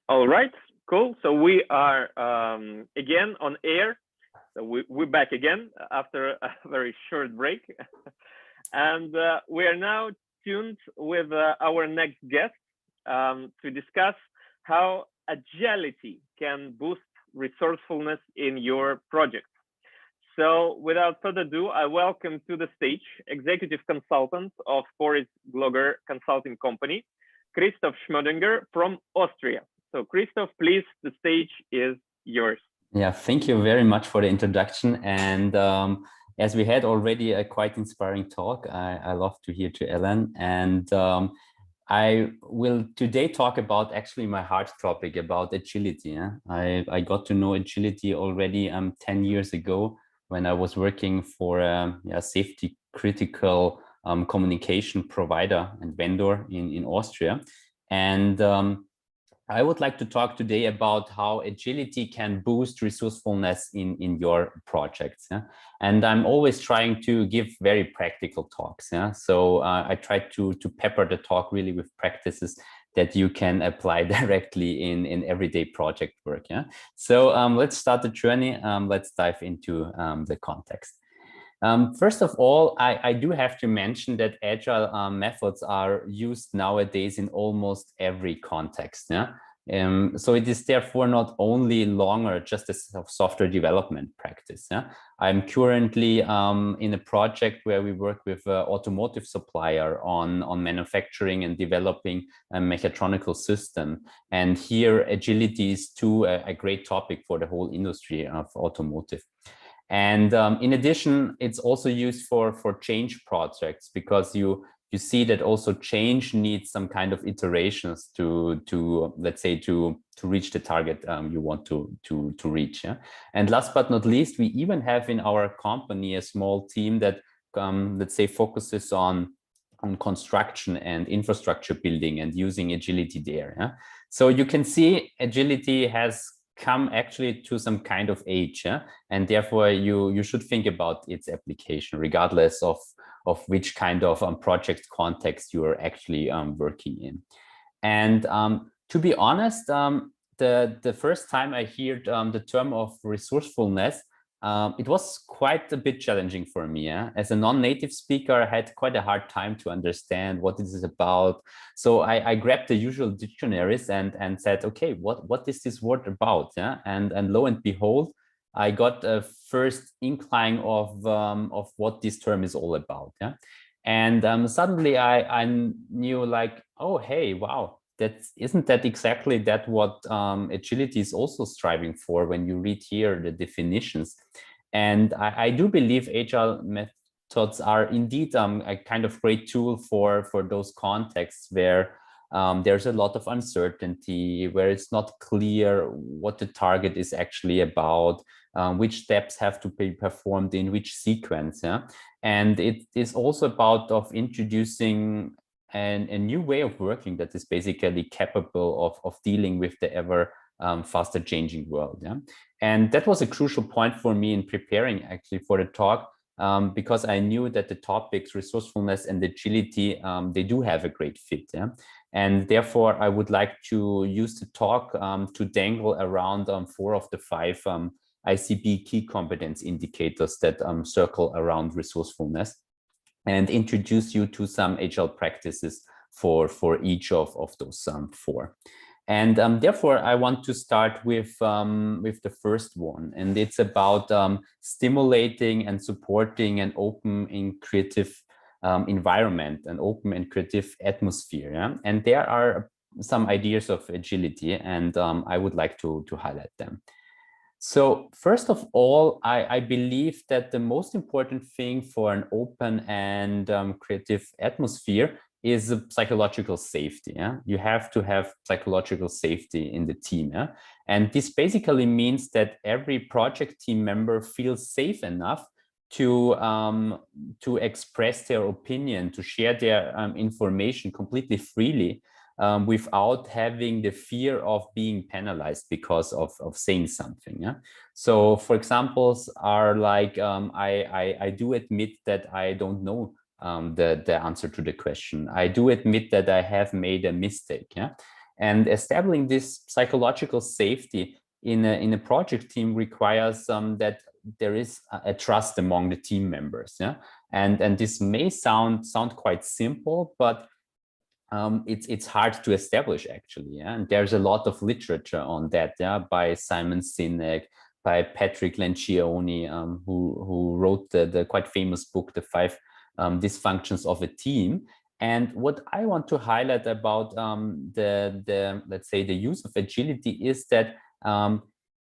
All right, cool. So we are again on air. So we're back again after a very short break. And we are now tuned with our next guest to discuss how agility can boost resourcefulness in your project. So without further ado, I welcome to the stage executive consultant of Forest Glogger Consulting Company, Christoph Schmiedinger from Austria. So Christoph, please, the stage is yours. Yeah, thank you very much for the introduction. And as we had already a quite inspiring talk, I love to hear to Ellen. And I will today talk about actually my heart topic about agility. Yeah? I got to know agility already 10 years ago when I was working for a safety critical communication provider and vendor in Austria. And I would like to talk today about how agility can boost resourcefulness in your projects. Yeah? And I'm always trying to give very practical talks. Yeah? So I try to pepper the talk really with practices that you can apply directly in everyday project work. Yeah? So let's start the journey. Let's dive into the context. First of all, I do have to mention that agile methods are used nowadays in almost every context. Yeah? So it is therefore not only longer just a software development practice. Yeah? I'm currently in a project where we work with an automotive supplier on manufacturing and developing a mechatronical system. And here agility is too a great topic for the whole industry of automotive. And in addition, it's also used for change projects because you see that also change needs some kind of iterations to let's say to reach the target you want to reach. Yeah? And last but not least, we even have in our company a small team that let's say focuses on construction and infrastructure building and using agility there. Yeah? So you can see agility has come actually to some kind of age, yeah? And therefore you should think about its application regardless of which kind of project context you are actually working in. And to be honest, the first time I heard the term of resourcefulness, it was quite a bit challenging for me. Yeah? As a non-native speaker, I had quite a hard time to understand what this is about. So I grabbed the usual dictionaries and said, okay, what is this word about? Yeah? And lo and behold, I got a first incline of what this term is all about. Yeah? And suddenly I knew like, oh, hey, wow. Isn't that exactly that what agility is also striving for when you read here the definitions? And I do believe agile methods are indeed a kind of great tool for those contexts where there's a lot of uncertainty, where it's not clear what the target is actually about, which steps have to be performed in which sequence. Yeah? And it is also about of introducing a new way of working that is basically capable of dealing with the ever faster changing world. Yeah? And that was a crucial point for me in preparing actually for the talk, because I knew that the topics resourcefulness and agility, they do have a great fit. Yeah? And therefore, I would like to use the talk to dangle around 4 of the 5 ICB key competence indicators that circle around resourcefulness, and introduce you to some agile practices for each of those 4. And therefore, I want to start with the first one, and it's about stimulating and supporting an open and creative environment, an open and creative atmosphere. Yeah? And there are some ideas of agility, and I would like to highlight them. So first of all, I believe that the most important thing for an open and creative atmosphere is psychological safety. Yeah? You have to have psychological safety in the team. Yeah? And this basically means that every project team member feels safe enough to express their opinion, to share their information completely freely, without having the fear of being penalized because of saying something. Yeah? So for examples are like, I do admit that I don't know the answer to the question. I do admit that I have made a mistake. Yeah? And establishing this psychological safety in a project team requires that there is a trust among the team members. Yeah, and this may sound quite simple, but it's hard to establish actually. Yeah? And there's a lot of literature on that, yeah, by Simon Sinek, by Patrick Lencioni, who wrote the quite famous book, The 5 Dysfunctions of a Team. And what I want to highlight about the let's say the use of agility is that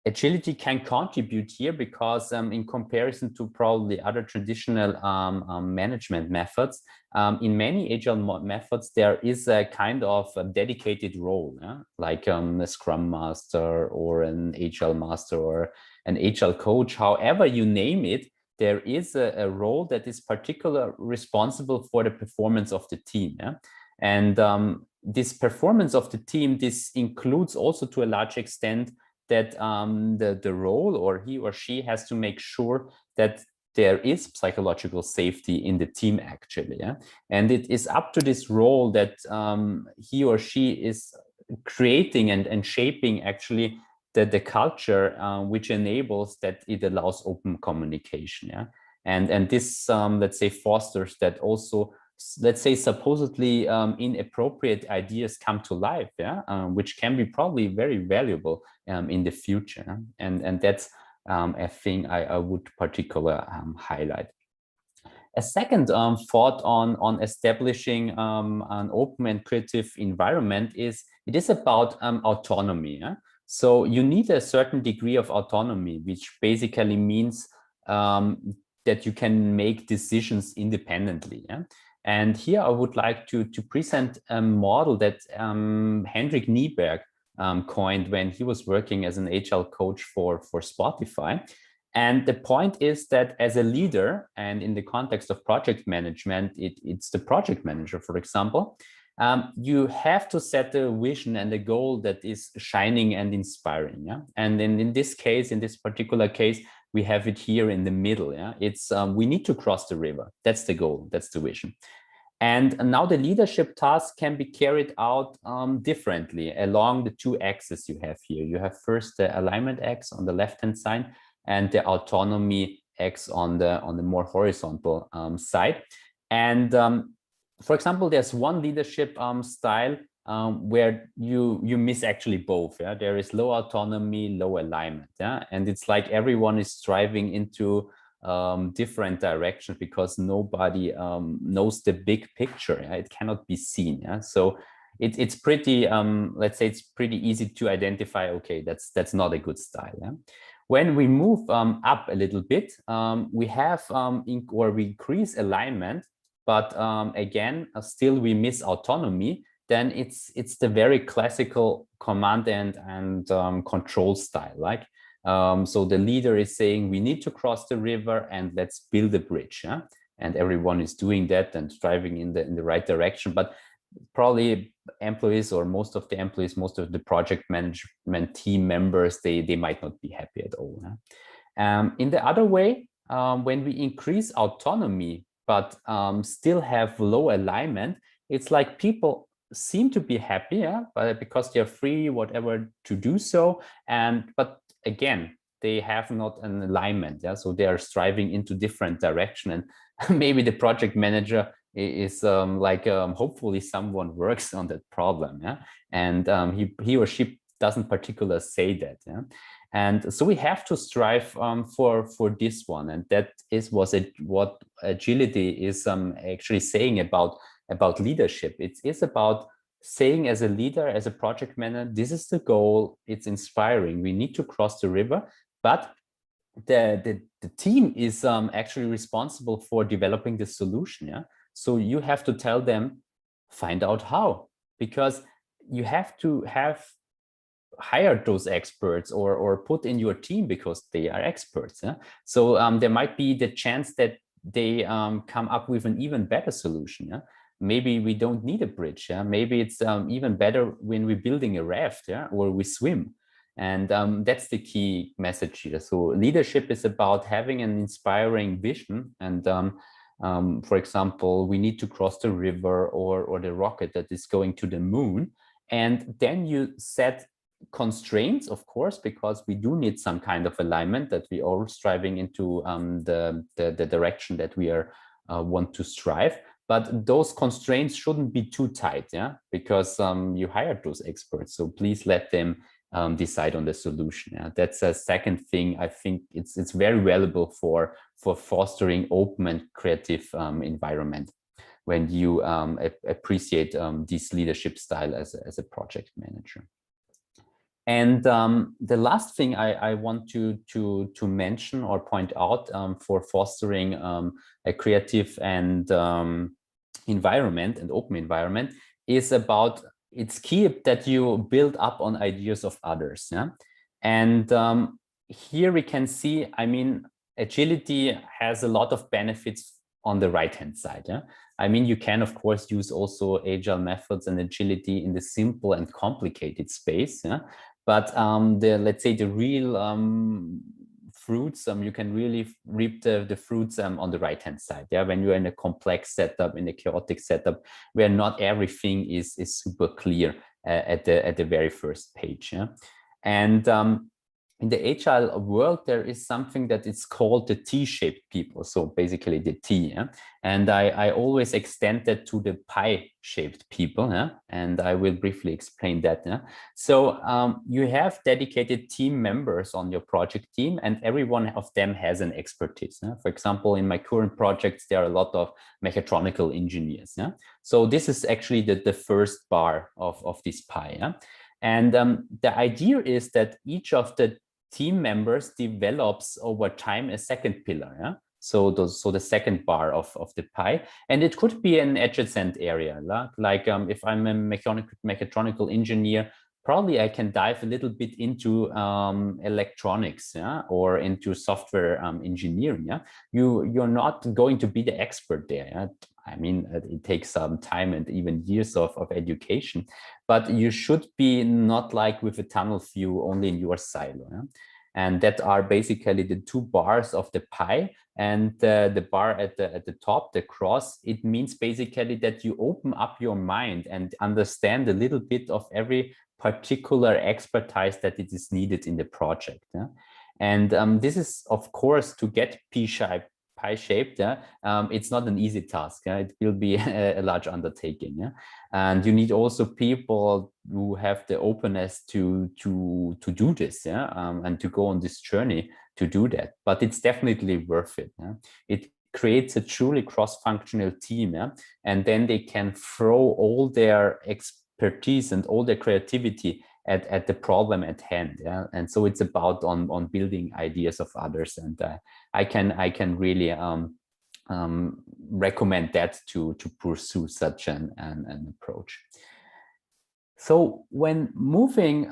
agility can contribute here because in comparison to probably other traditional management methods, in many agile methods, there is a kind of a dedicated role, yeah? Like a Scrum Master or an agile master or an agile coach, however you name it, there is a role that is particularly responsible for the performance of the team. Yeah? And this performance of the team, this includes also to a large extent that the role, or he or she, has to make sure that there is psychological safety in the team actually. Yeah? And it is up to this role that he or she is creating and shaping actually the culture which enables that it allows open communication. Yeah? And this, let's say, fosters that also, let's say, supposedly inappropriate ideas come to life, yeah, which can be probably very valuable in the future. And that's a thing I would particularly highlight. A second thought on establishing an open and creative environment is it is about autonomy. Yeah? So you need a certain degree of autonomy, which basically means that you can make decisions independently. Yeah? And here I would like to present a model that Hendrik Nieberg coined when he was working as an agile coach for Spotify. And the point is that as a leader, and in the context of project management, it's the project manager, for example, you have to set a vision and a goal that is shining and inspiring. Yeah? And in this case, in this particular case, we have it here in the middle. Yeah? It's we need to cross the river. That's the goal. That's the vision. And now the leadership task can be carried out differently along the two axes you have here. You have first the alignment X on the left-hand side and the autonomy X on the more horizontal side. And for example, there's one leadership style where you miss actually both. Yeah? There is low autonomy, low alignment. Yeah? And it's like everyone is striving into different directions because nobody knows the big picture. Yeah? It cannot be seen. Yeah? So it's pretty, let's say it's pretty easy to identify, okay, that's not a good style. Yeah? When we move up a little bit, we have or we increase alignment, but again, still we miss autonomy. Then it's the very classical command and control style. Like so, the leader is saying we need to cross the river and let's build a bridge. Yeah? And everyone is doing that and striving in the right direction. But probably employees, or most of the employees, most of the project management team members, they might not be happy at all. In the other way, when we increase autonomy but still have low alignment, it's like people seem to be happy, yeah, but because they're free, whatever, to do so, but again, they have not an alignment, yeah, so they are striving into different direction, and maybe the project manager is hopefully someone works on that problem, yeah, and he or she doesn't particularly say that, yeah, and so we have to strive for this one, and that is what agility is actually saying about leadership. It is about saying as a leader, as a project manager, this is the goal. It's inspiring. We need to cross the river, but the team is actually responsible for developing the solution. Yeah. So you have to tell them, find out how, because you have to have hired those experts or put in your team because they are experts. Yeah? So there might be the chance that they come up with an even better solution. Yeah? Maybe we don't need a bridge. Yeah? Maybe it's even better when we're building a raft, yeah? Or we swim. And that's the key message here. So leadership is about having an inspiring vision. And for example, we need to cross the river or the rocket that is going to the moon. And then you set constraints, of course, because we do need some kind of alignment that we are striving into the direction that we are want to strive. But those constraints shouldn't be too tight, yeah, because you hired those experts. So please let them decide on the solution. Yeah? That's a second thing. I think it's very valuable for fostering open and creative environment when you appreciate this leadership style as a project manager. And the last thing I want to mention or point out for fostering a creative and environment and open environment is about, it's key that you build up on ideas of others. Yeah? And here we can see, I mean, agility has a lot of benefits on the right-hand side. Yeah? I mean, you can, of course, use also agile methods and agility in the simple and complicated space. Yeah? But let's say the real fruits, you can really reap the fruits on the right-hand side. Yeah, when you're in a complex setup, in a chaotic setup, where not everything is super clear at the very first page. Yeah, and in the agile world, there is something that is called the T-shaped people. So basically the T, yeah? And I always extend that to the pie-shaped people, yeah? And I will briefly explain that. Yeah? So you have dedicated team members on your project team, and every one of them has an expertise. Yeah? For example, in my current projects, there are a lot of mechatronical engineers. Yeah? So this is actually the first bar of this pie. Yeah? And the idea is that each of the team members develops over time a second pillar. Yeah? So the second bar of the pie, and it could be an adjacent area, like if I'm a mechatronical engineer, probably I can dive a little bit into electronics, yeah, or into software engineering. Yeah, you're not going to be the expert there. Yeah? I mean, it takes some time and even years of education, but you should be not like with a tunnel view only in your silo. Yeah? And that are basically the two bars of the pie. And the bar at the top, the cross, it means basically that you open up your mind and understand a little bit of every particular expertise that it is needed in the project. Yeah? And this is, of course, to get pie-shaped, yeah? It's not an easy task. Yeah? It will be a large undertaking. Yeah? And you need also people who have the openness to do this, yeah, and to go on this journey to do that. But it's definitely worth it. Yeah? It creates a truly cross-functional team, yeah? And then they can throw all their expertise and all their creativity at the problem at hand. Yeah? And so it's about on building ideas of others, and I can really recommend that to pursue such an approach. So when moving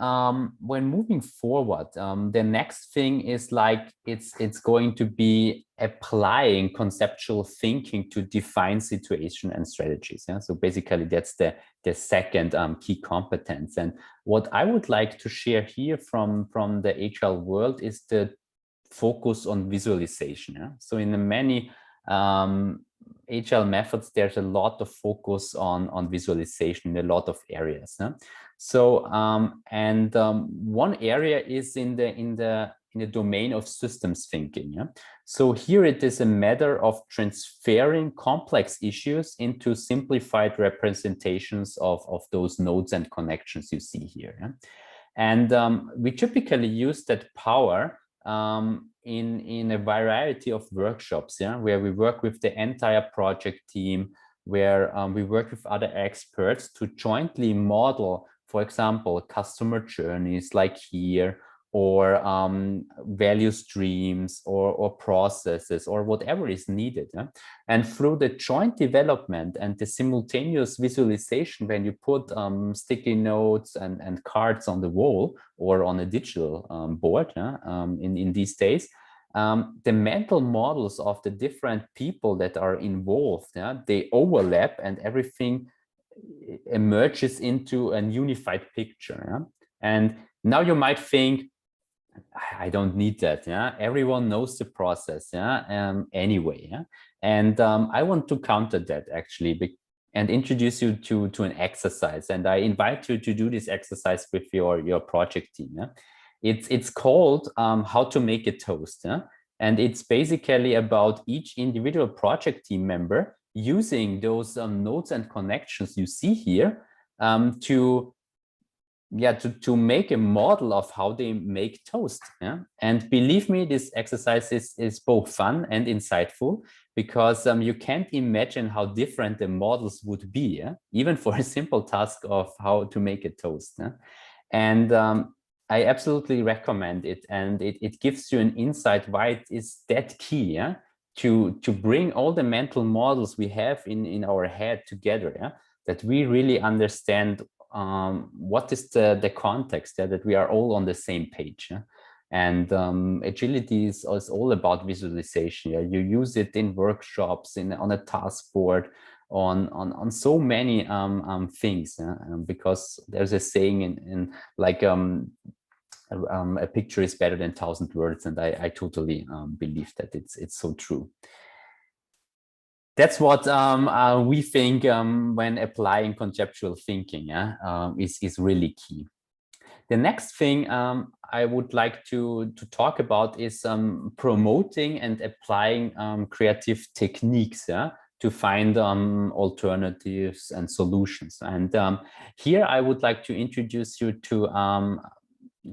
forward, the next thing is like it's going to be applying conceptual thinking to define situation and strategies. Yeah? So basically, that's the second key competence. And what I would like to share here from the agile world is the focus on visualization. Yeah? So in the many agile methods, there's a lot of focus on visualization in a lot of areas. Yeah? So one area is in the domain of systems thinking. Yeah? So here it is a matter of transferring complex issues into simplified representations of those nodes and connections you see here. Yeah? And we typically use that power in a variety of workshops, yeah, where we work with the entire project team, where we work with other experts to jointly model, for example, customer journeys like here, or value streams, or processes, or whatever is needed. Yeah? And through the joint development and the simultaneous visualization, when you put sticky notes and cards on the wall or on a digital board, yeah? In these days, the mental models of the different people that are involved, yeah? They overlap, and everything emerges into a unified picture. Yeah? And now you might think, I don't need that. Yeah, everyone knows the process. Yeah, anyway. Yeah, and I want to counter that actually, and introduce you to an exercise. And I invite you to do this exercise with your project team. Yeah? It's called How to Make a Toast. Yeah? And it's basically about each individual project team member using those nodes and connections you see here to make a model of how they make toast. Yeah? And believe me, this exercise is both fun and insightful, because you can't imagine how different the models would be, yeah? Even for a simple task of how to make a toast. Yeah? And I absolutely recommend it. And it gives you an insight why it is that key, yeah? to bring all the mental models we have in our head together, yeah? That we really understand what is the context, yeah? That we are all on the same page. Yeah? And agility is all about visualization. Yeah? You use it in workshops, on a task board, on so many things, because there's a saying in like a picture is better than 1,000 words, and I totally believe that it's so true. That's what we think when applying conceptual thinking, is really key. The next thing I would like to talk about is promoting and applying creative techniques, yeah, to find alternatives and solutions. And here I would like to introduce you to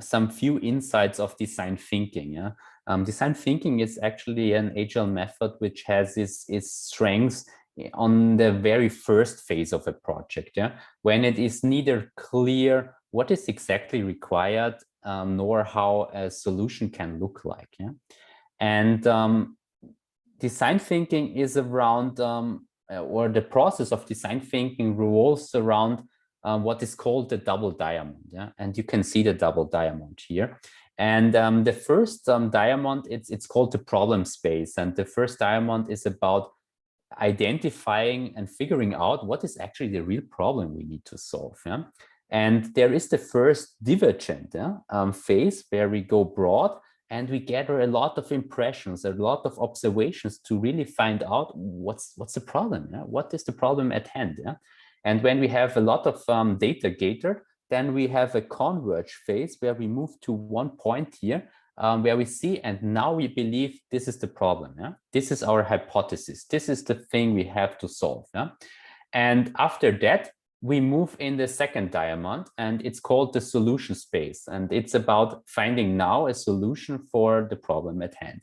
some few insights of design thinking. Yeah? Design thinking is actually an agile method which has its strengths on the very first phase of a project, yeah? When it is neither clear what is exactly required nor how a solution can look like. Yeah? And design thinking is around, or the process of design thinking revolves around what is called the double diamond. Yeah? And you can see the double diamond here. And the first diamond, it's called the problem space. And the first diamond is about identifying and figuring out what is actually the real problem we need to solve. Yeah? And there is the first divergent phase where we go broad and we gather a lot of impressions, a lot of observations to really find out what's the problem. Yeah? What is the problem at hand? Yeah? And when we have a lot of data gathered, then we have a converge phase where we move to one point here where we see, and now we believe this is the problem. Yeah? This is our hypothesis. This is the thing we have to solve. Yeah? And after that, we move in the second diamond, and it's called the solution space. And it's about finding now a solution for the problem at hand.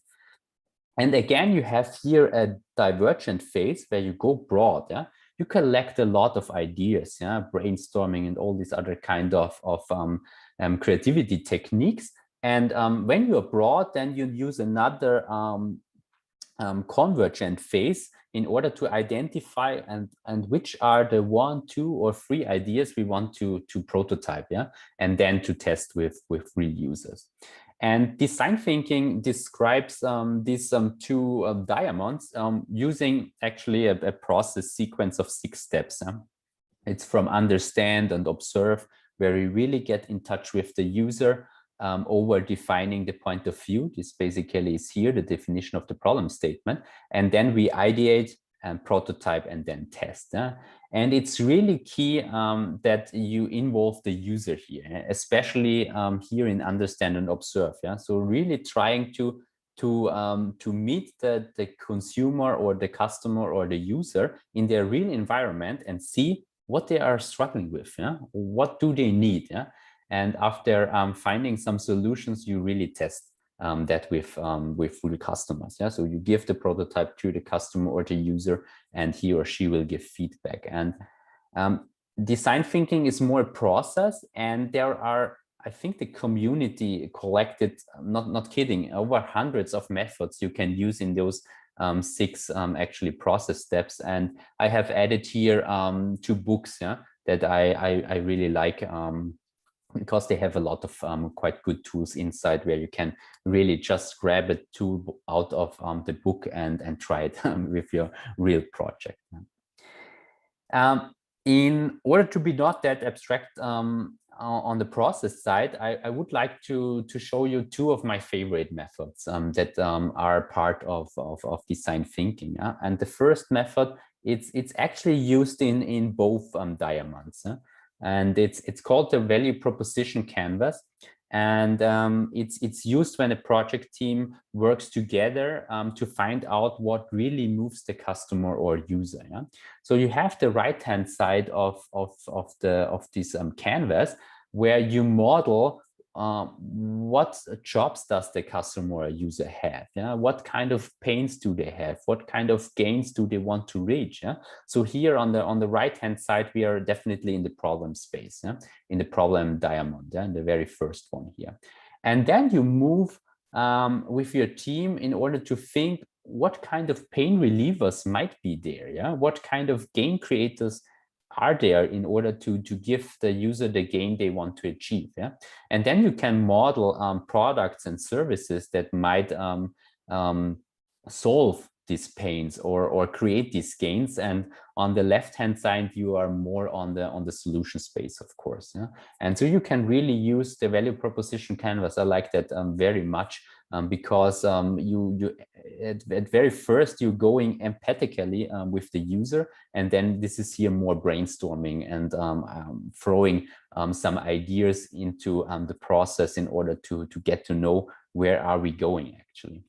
And again, you have here a divergent phase where you go broad. Yeah? You collect a lot of ideas, yeah? Brainstorming and all these other kind of creativity techniques. And when you're broad, then you use another convergent phase in order to identify and which are the 1, 2, or 3 ideas we want to prototype, yeah, and then to test with real users. And design thinking describes these 2 diamonds using actually a process sequence of 6 steps. It's from understand and observe, where we really get in touch with the user, over defining the point of view. This basically is here, the definition of the problem statement. And then we ideate and prototype and then test. And it's really key that you involve the user here, especially here in understand and observe. Yeah? So really trying to meet the consumer or the customer or the user in their real environment and see what they are struggling with. Yeah? What do they need? Yeah? And after finding some solutions, you really test that with real customers. Yeah, so you give the prototype to the customer or the user, and he or she will give feedback. And design thinking is more a process, and there are, I think, the community collected, not kidding, over hundreds of methods you can use in those 6 actually process steps. And I have added here 2 books, yeah, that I really like. Because they have a lot of quite good tools inside where you can really just grab a tool out of the book and try it with your real project. In order to be not that abstract on the process side, I would like to show you 2 of my favorite methods that are part of design thinking. And the first method it's actually used in both diamonds. And it's called the value proposition canvas. And it's used when a project team works together to find out what really moves the customer or user. Yeah? So you have the right-hand side of this canvas where you model what jobs does the customer or user have? Yeah, what kind of pains do they have? What kind of gains do they want to reach? Yeah, so here on the right hand side, we are definitely in the problem space. Yeah, in the problem diamond. Yeah, the very first one here, and then you move with your team in order to think what kind of pain relievers might be there. Yeah, what kind of gain creators are there in order to give the user the gain they want to achieve. Yeah, and then you can model products and services that might solve these pains or create these gains. And on the left hand side, you are more on the solution space, of course. Yeah? And so you can really use the value proposition canvas. I like that very much. Because you at very first you're going empathically with the user, and then this is here more brainstorming and throwing some ideas into the process in order to get to know where are we going actually.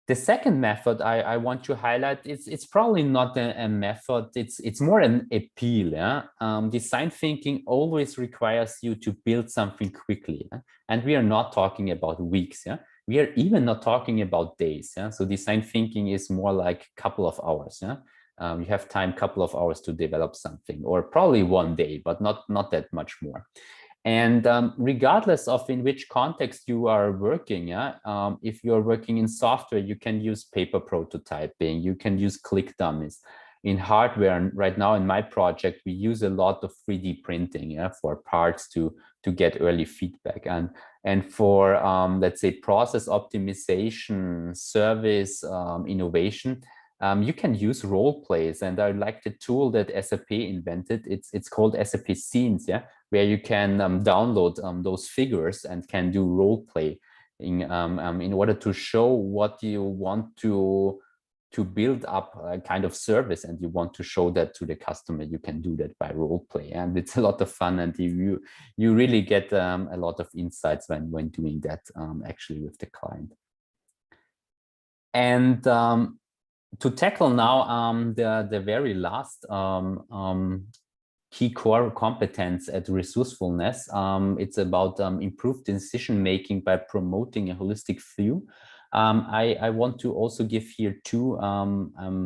The second method I want to highlight is it's probably not a method, it's more an appeal. Yeah? Design thinking always requires you to build something quickly. Yeah? And we are not talking about weeks. Yeah? We are even not talking about days. Yeah? So design thinking is more like a couple of hours. Yeah? You have time, couple of hours to develop something, or probably one day, but not that much more. And regardless of in which context you are working, yeah, if you're working in software, you can use paper prototyping, you can use click dummies. In hardware, and right now in my project, we use a lot of 3D printing, yeah, for parts to get early feedback. And for, let's say, process optimization, service innovation, you can use role plays. And I like the tool that SAP invented. It's called SAP Scenes, yeah, where you can download those figures and can do role play in order to show what you want to build up a kind of service, and you want to show that to the customer. You can do that by role play, and it's a lot of fun, and you really get a lot of insights when doing that actually with the client. And to tackle now the very last key core competence at resourcefulness, it's about improved decision making by promoting a holistic view. I want to also give here two,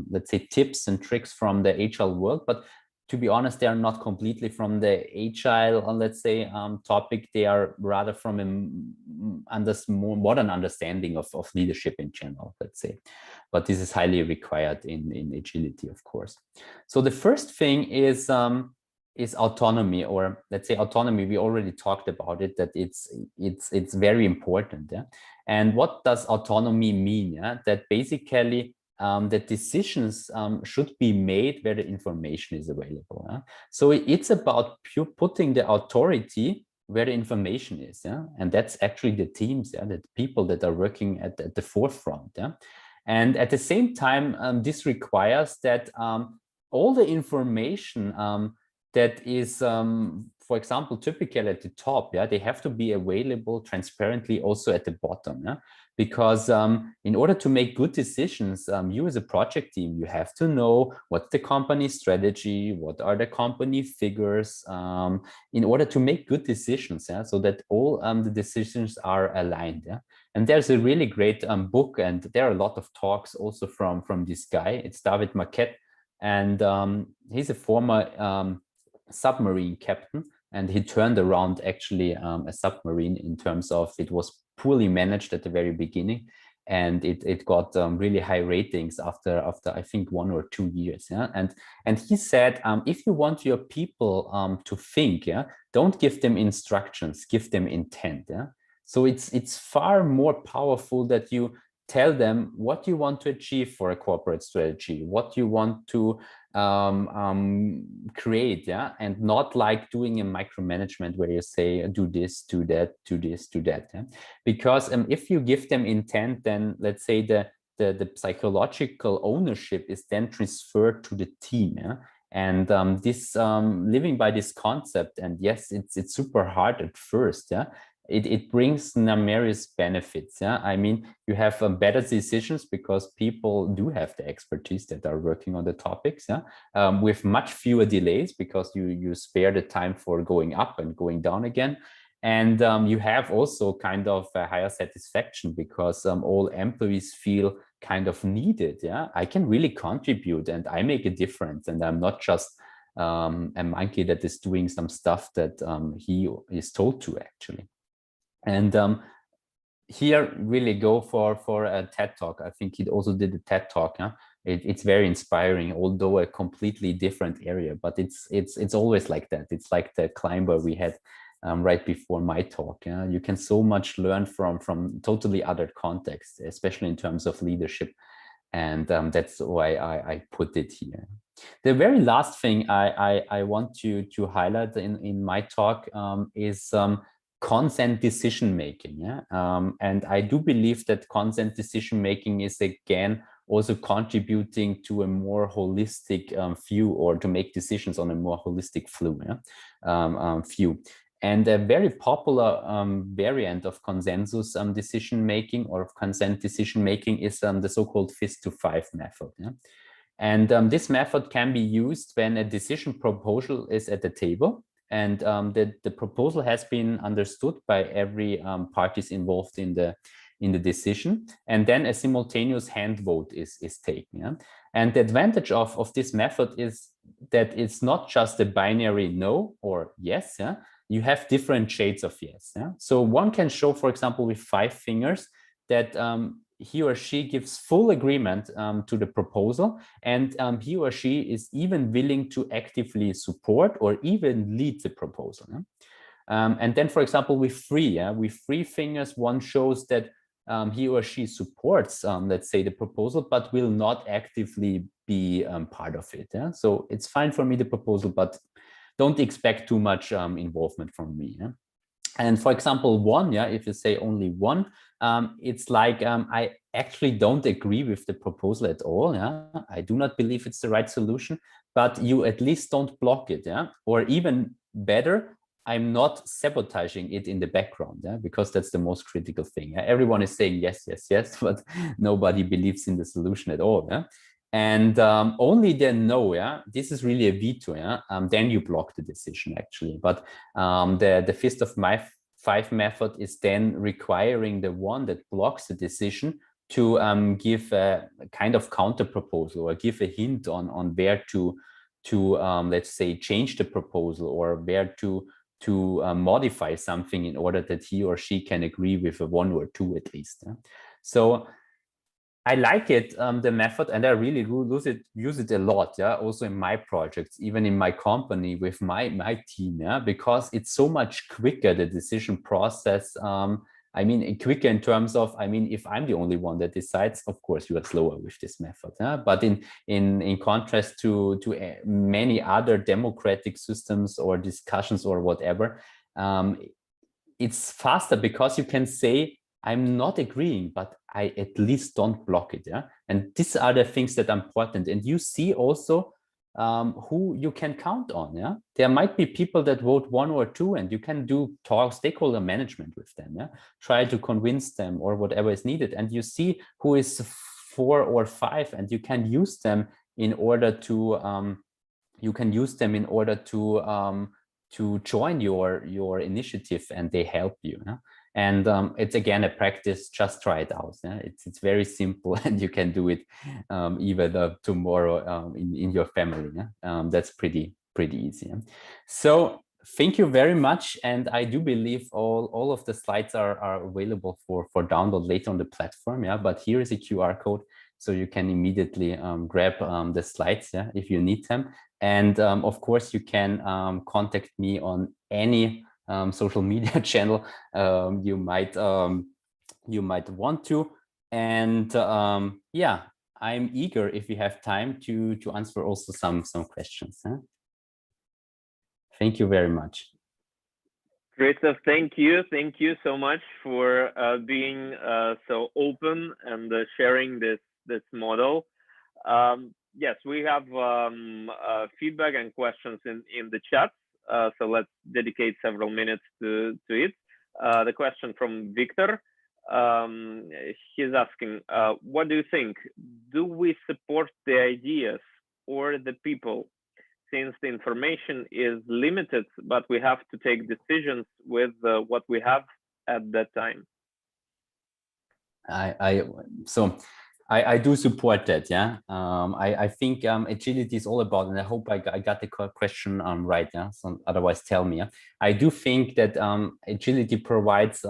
let's say, tips and tricks from the agile world, but to be honest, they are not completely from the agile, let's say, topic. They are rather from a more modern understanding of leadership in general, let's say. But this is highly required in agility, of course. So the first thing is autonomy, or let's say autonomy. We already talked about it, that it's very important. Yeah? And what does autonomy mean? Yeah? That basically the decisions should be made where the information is available. Yeah? So it's about putting the authority where the information is. Yeah? And that's actually the teams, yeah? The people that are working at the forefront. Yeah? And at the same time, this requires that all the information that is, for example, typically at the top, yeah, they have to be available transparently also at the bottom, yeah? Because in order to make good decisions, you as a project team, you have to know what's the company strategy, what are the company figures, in order to make good decisions, yeah? So that all the decisions are aligned. Yeah? And there's a really great book, and there are a lot of talks also from this guy. It's David Marquette, and he's a former submarine captain, and he turned around actually a submarine in terms of it was poorly managed at the very beginning, and it got really high ratings after I think 1 or 2 years. Yeah, and he said, if you want your people to think, yeah, don't give them instructions, give them intent. Yeah, so it's far more powerful that you tell them what you want to achieve for a corporate strategy, what you want to create, yeah, and not like doing a micromanagement where you say do this, do that, do this, do that. Yeah? Because if you give them intent, then let's say the psychological ownership is then transferred to the team. Yeah? And this living by this concept, and yes, it's super hard at first. Yeah, it brings numerous benefits. Yeah, I mean, you have better decisions because people do have the expertise that are working on the topics. Yeah, with much fewer delays because you spare the time for going up and going down again. And you have also kind of a higher satisfaction because all employees feel kind of needed. Yeah, I can really contribute and I make a difference, and I'm not just a monkey that is doing some stuff that he is told to actually. And here really go for a TED talk. I think he also did a TED talk. Yeah? It's very inspiring, although a completely different area, but it's always like that. It's like the climber we had right before my talk. Yeah? You can so much learn from totally other contexts, especially in terms of leadership. And that's why I put it here. The very last thing I want to highlight in my talk is consent decision making. Yeah? And I do believe that consent decision making is again also contributing to a more holistic view, or to make decisions on a more holistic view. And a very popular variant of consensus decision making or of consent decision making is the so-called fist to five method. Yeah? And this method can be used when a decision proposal is at the table, and the proposal has been understood by every parties involved in the decision, and then a simultaneous hand vote is taken. Yeah? And the advantage of this method is that it's not just a binary no or yes. Yeah? You have different shades of yes. Yeah? So one can show, for example, with 5 fingers that he or she gives full agreement to the proposal, and he or she is even willing to actively support or even lead the proposal. Yeah? And then, for example, with 3 fingers, one shows that he or she supports, let's say, the proposal, but will not actively be part of it. Yeah? So it's fine for me, the proposal, but don't expect too much involvement from me. Yeah? And for example, 1, yeah, if you say only 1, it's like I actually don't agree with the proposal at all. Yeah, I do not believe it's the right solution, but you at least don't block it. Yeah, or even better, I'm not sabotaging it in the background. Yeah, because that's the most critical thing. Yeah? Everyone is saying yes, yes, yes, but nobody believes in the solution at all. Yeah. And only then no, yeah, this is really a veto, yeah, then you block the decision actually. But the fist of my 5 method is then requiring the one that blocks the decision to give a kind of counter proposal, or give a hint on where to let's say change the proposal, or where to modify something in order that he or she can agree with a 1 or 2 at least. Yeah? So I like it, the method, and I really use it a lot. Yeah, also in my projects, even in my company with my team. Yeah, because it's so much quicker, the decision process. I mean, quicker in terms of, I mean, if I'm the only one that decides, of course you are slower with this method. Yeah? But in contrast to many other democratic systems or discussions or whatever, it's faster because you can say, I'm not agreeing, but I at least don't block it. Yeah. And these are the things that are important. And you see also who you can count on. Yeah. There might be people that vote 1 or 2, and you can do stakeholder management with them. Yeah. Try to convince them or whatever is needed. And you see who is 4 or 5, and you can use them in order to join your initiative, and they help you. Yeah? And it's again a practice. Just try it out. Yeah? It's very simple, and you can do it even tomorrow in your family. Yeah? That's pretty easy. Yeah? So thank you very much, and I do believe all of the slides are available for download later on the platform. Yeah, but here is a QR code, so you can immediately grab the slides, yeah, if you need them. And of course, you can contact me on any social media channel you might want to. And yeah, I'm eager, if we have time, to answer also some questions. Huh? Thank you very much. Christoph, thank you. Thank you so much for being so open and sharing this model. Yes, we have feedback and questions in the chat. So let's dedicate several minutes to it. The question from Victor. He's asking, what do you think? Do we support the ideas or the people, since the information is limited, but we have to take decisions with what we have at that time? I do support that. Yeah, I think agility is all about, and I hope I got the question right. Yeah, so otherwise tell me. Yeah? I do think that agility provides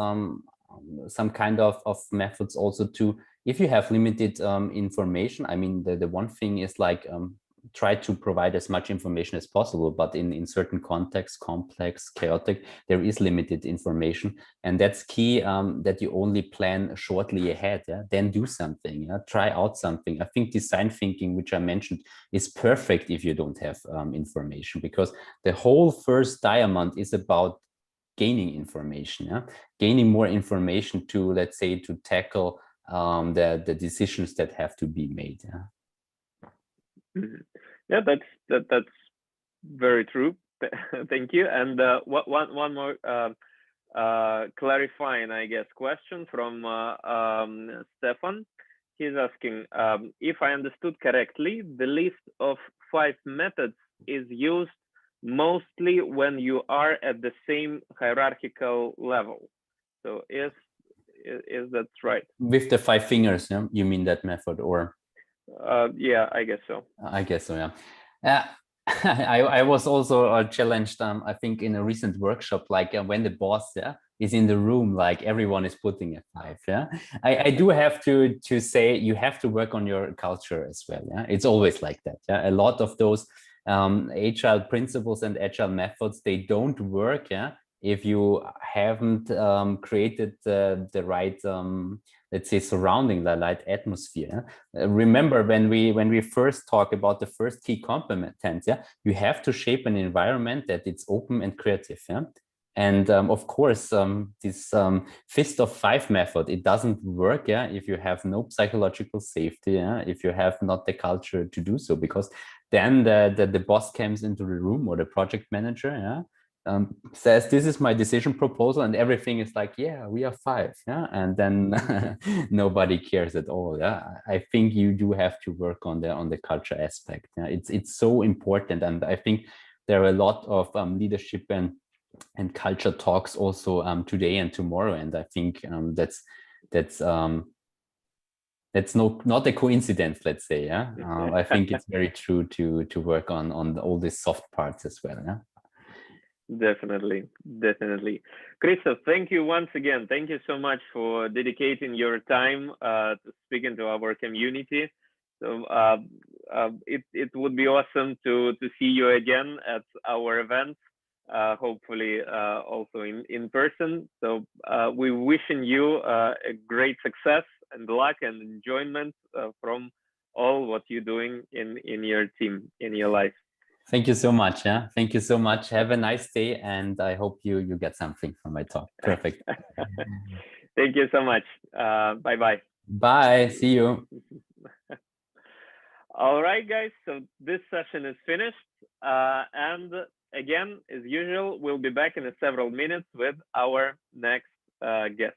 some kind of methods also to, if you have limited information. I mean, the one thing is like try to provide as much information as possible, but in certain contexts, complex, chaotic, there is limited information, and that's key, that you only plan shortly ahead. Yeah? Then do something. Yeah? Try out something. I think design thinking, which I mentioned, is perfect if you don't have information, because the whole first diamond is about gaining information. Yeah? Gaining more information to, let's say, to tackle the decisions that have to be made. Yeah. Yeah, that's very true. Thank you. And one more clarifying, I guess, question from Stefan. He's asking, if I understood correctly, the list of 5 methods is used mostly when you are at the same hierarchical level. So is that right? With the 5 fingers, yeah? You mean that method, or? Yeah, I guess so. I guess so, yeah. I was also challenged, I think, in a recent workshop, like when the boss is in the room, like everyone is putting a 5. Yeah, I do have to say you have to work on your culture as well. Yeah, it's always like that. Yeah, a lot of those agile principles and agile methods, they don't work. Yeah, if you haven't created the right let's say surrounding, the right atmosphere. Remember when we first talk about the first key competence, yeah, you have to shape an environment that it's open and creative. Yeah. And of course, this fist of 5 method, it doesn't work, yeah, if you have no psychological safety, yeah, if you have not the culture to do so, because then the boss comes into the room, or the project manager, yeah, says, this is my decision proposal, and everything is like, yeah, we are 5, yeah, and then nobody cares at all. Yeah, I think you do have to work on the culture aspect. Yeah, it's so important, and I think there are a lot of leadership and culture talks also today and tomorrow, and I think that's not a coincidence, let's say. Yeah, I think it's very true to work on all these soft parts as well. Yeah. Definitely. Christoph, thank you once again. Thank you so much for dedicating your time to speaking to our community. So it would be awesome to see you again at our event, hopefully also in person. So we wishing you a great success and luck and enjoyment from all what you're doing in your team, in your life. Thank you so much. Yeah. Thank you so much. Have a nice day, and I hope you get something from my talk. Perfect. Thank you so much. Bye-bye. Bye. See you. All right, guys. So this session is finished. And again, as usual, we'll be back in several minutes with our next guest.